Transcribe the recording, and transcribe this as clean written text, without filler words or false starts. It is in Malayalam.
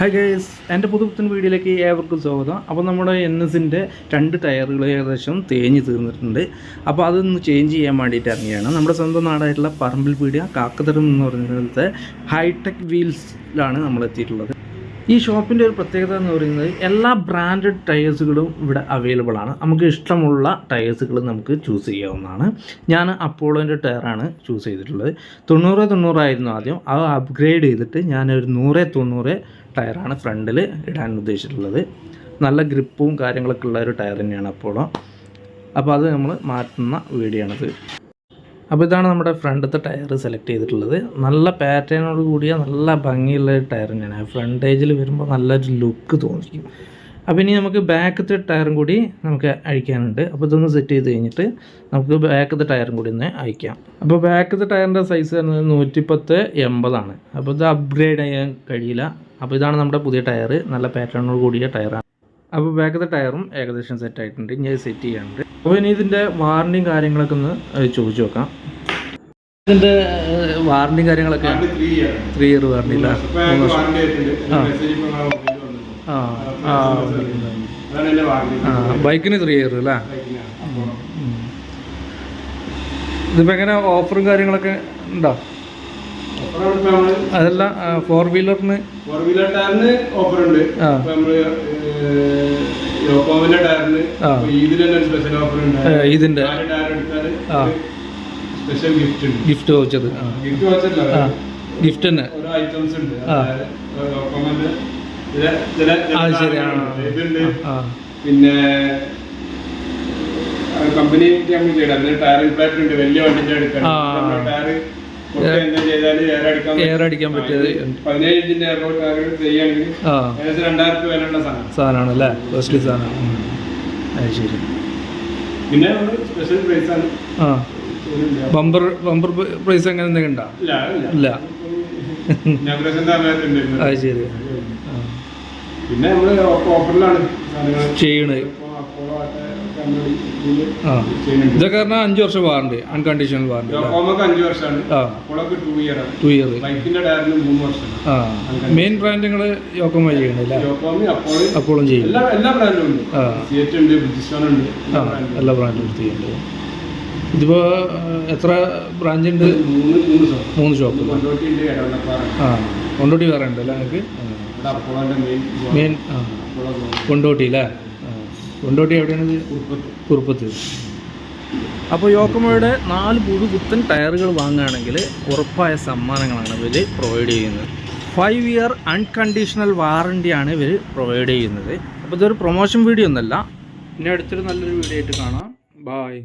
ഹായ് ഗൈസ്, എൻ്റെ പുതുപുത്തൻ വീഡിയോയിലേക്ക് ഏവർക്കും സ്വാഗതം. അപ്പോൾ നമ്മുടെ NSൻ്റെ 2 ടയറുകൾ ഏകദേശം തേഞ്ഞ് തീർന്നിട്ടുണ്ട്. അപ്പോൾ അതൊന്ന് ചേഞ്ച് ചെയ്യാൻ വേണ്ടിയിട്ട് ഇറങ്ങിയാണ്. നമ്മുടെ സ്വന്തം നാടായിട്ടുള്ള പറമ്പിൽപീടിക കാക്കത്തരം എന്ന് പറയുന്നത് ഹൈടെക് വീൽസിലാണ് നമ്മൾ എത്തിയിട്ടുള്ളത്. ഈ ഷോപ്പിൻ്റെ ഒരു പ്രത്യേകത എന്ന് പറയുന്നത് എല്ലാ ബ്രാൻഡഡ് ടയേഴ്സുകളും ഇവിടെ അവൈലബിൾ ആണ്. നമുക്ക് ഇഷ്ടമുള്ള ടയേഴ്സുകൾ നമുക്ക് ചൂസ് ചെയ്യാവുന്നതാണ്. ഞാൻ അപ്പോളോൻ്റെ ടയറാണ് ചൂസ് ചെയ്തിട്ടുള്ളത്. 90 ആയിരുന്നു ആദ്യം. അത് അപ്ഗ്രേഡ് ചെയ്തിട്ട് ഞാനൊരു 100 ടയറാണ് ഫ്രണ്ടിൽ ഇടാൻ ഉദ്ദേശിച്ചിട്ടുള്ളത്. നല്ല ഗ്രിപ്പും കാര്യങ്ങളൊക്കെ ഉള്ള ഒരു ടയർ തന്നെയാണ് അപ്പോളോ. അപ്പോൾ അത് നമ്മൾ മാറ്റുന്ന വീഡിയോ ആണിത്. അപ്പോൾ ഇതാണ് നമ്മുടെ ഫ്രണ്ടത്തെ ടയർ സെലക്ട് ചെയ്തിട്ടുള്ളത്. നല്ല പാറ്റേണോട് കൂടിയ നല്ല ഭംഗിയുള്ള ടയർ തന്നെയാണ്. ഫ്രണ്ടേജിൽ വരുമ്പോൾ നല്ലൊരു ലുക്ക് തോന്നിക്കും. അപ്പോൾ ഇനി നമുക്ക് ബാക്കത്തെ ടയറും കൂടി നമുക്ക് അഴിക്കാനുണ്ട്. അപ്പോൾ ഇതൊന്ന് സെറ്റ് ചെയ്ത് കഴിഞ്ഞിട്ട് നമുക്ക് ബാക്കത്തെ ടയറും കൂടി ഒന്ന് അഴിക്കാം. അപ്പോൾ ബാക്കത്തെ ടയറിൻ്റെ സൈസ് വരുന്നത് 110/80 അപ്പോൾ ഇത് അപ്ഗ്രേഡ് ചെയ്യാൻ കഴിയില്ല. അപ്പോൾ ഇതാണ് നമ്മുടെ പുതിയ ടയർ, നല്ല പാറ്റേണോട് കൂടിയ ടയറാണ്. അപ്പോൾ ബാക്കത്തെ ടയറും ഏകദേശം സെറ്റ് ആയിട്ടുണ്ട്. ഇനി അത് സെറ്റ് ചെയ്യാനുണ്ട്. അപ്പോൾ ഇനി ഇതിൻ്റെ വാറണ്ടിയും കാര്യങ്ങളൊക്കെ ഒന്ന് ചോദിച്ചു നോക്കാം. ഇതിൻ്റെ വാറണ്ടിയും കാര്യങ്ങളൊക്കെ 3 ഇയർ വാറണ്ടി ഇല്ല. ബൈക്കിന് 3 ഇയർ അല്ലേ? ഇതിപ്പോൾ എങ്ങനെ ഓഫറും കാര്യങ്ങളൊക്കെ ഉണ്ടോ? അതല്ല, 4 വീലറിന് ടയറിന് ഓഫർ ഉണ്ട്. ഇതിന്റെ ഗിഫ്റ്റ് വൗച്ചർ ഗിഫ്റ്റ് തന്നെ പിന്നെ കമ്പനി ടയർ ഇൻഫ്ലാറ്റ് ഉണ്ട്. വലിയ വണ്ടിന്റെ എടുക്കാൻ ടയർ എയർ അടിക്കാൻ പറ്റിയത് 17 ഇഞ്ചിന്റെ എയർപോർട്ട് ചെയ്യുകയാണെങ്കിൽ 2000 രൂപ വിലയുള്ള സാധനമാണ് അല്ലേ? കോസ്റ്റ്ലി സാധനമാണ്. അത് ശരി. പിന്നെ സ്പെഷ്യൽ പ്രൈസ് ആണ്. ബമ്പർ പ്രൈസ് അങ്ങനെ എന്തെങ്കിലും ഉണ്ടോ? ഇല്ല. അത് ശരി. പിന്നെ നമ്മള് ഓഫറിലാണ് ചെയ്യണത്. ഇതൊക്കെ പറഞ്ഞാൽ 5 വർഷം വാറണ്ടി, അൺകണ്ടീഷണൽ വാറണ്ടി. 5 വർഷമാണ്. 2 ഇയർ. ബൈക്കിന്റെ ടയറിന് 3 വർഷം. മെയിൻ ബ്രാൻഡ് നിങ്ങൾ യോക്കോമ ചെയ്യണല്ലേ? അപ്പോളും ചെയ്യും. എല്ലാ ബ്രാൻഡും ഉണ്ട്. എല്ലാ ബ്രാൻഡും ചെയ്യുന്നുണ്ട്. ഇതിപ്പോ എത്ര ബ്രാഞ്ച് ഉണ്ട്? 3 ഷോപ്പ്. കൊണ്ടോട്ടി വേറെ ഉണ്ട് അല്ലേ നിങ്ങൾക്ക്? മെയിൻ കൊണ്ടോട്ടി അല്ലേ? കൊണ്ടോട്ടി എവിടെയാണ്? കുറുപ്പത്ത്. അപ്പോൾ യോക്കോമയുടെ 4 പുതുപുത്തൻ ടയറുകൾ വാങ്ങുകയാണെങ്കിൽ ഉറപ്പായ സമ്മാനങ്ങളാണ് ഇവർ പ്രൊവൈഡ് ചെയ്യുന്നത്. 5 ഇയർ അൺകണ്ടീഷണൽ വാറണ്ടിയാണ് ഇവർ പ്രൊവൈഡ് ചെയ്യുന്നത്. അപ്പോൾ ഇതൊരു പ്രൊമോഷൻ വീഡിയോ ഒന്നല്ല. ഇനി അടുത്തൊരു നല്ലൊരു വീഡിയോ ആയിട്ട് കാണാം. ബായ്.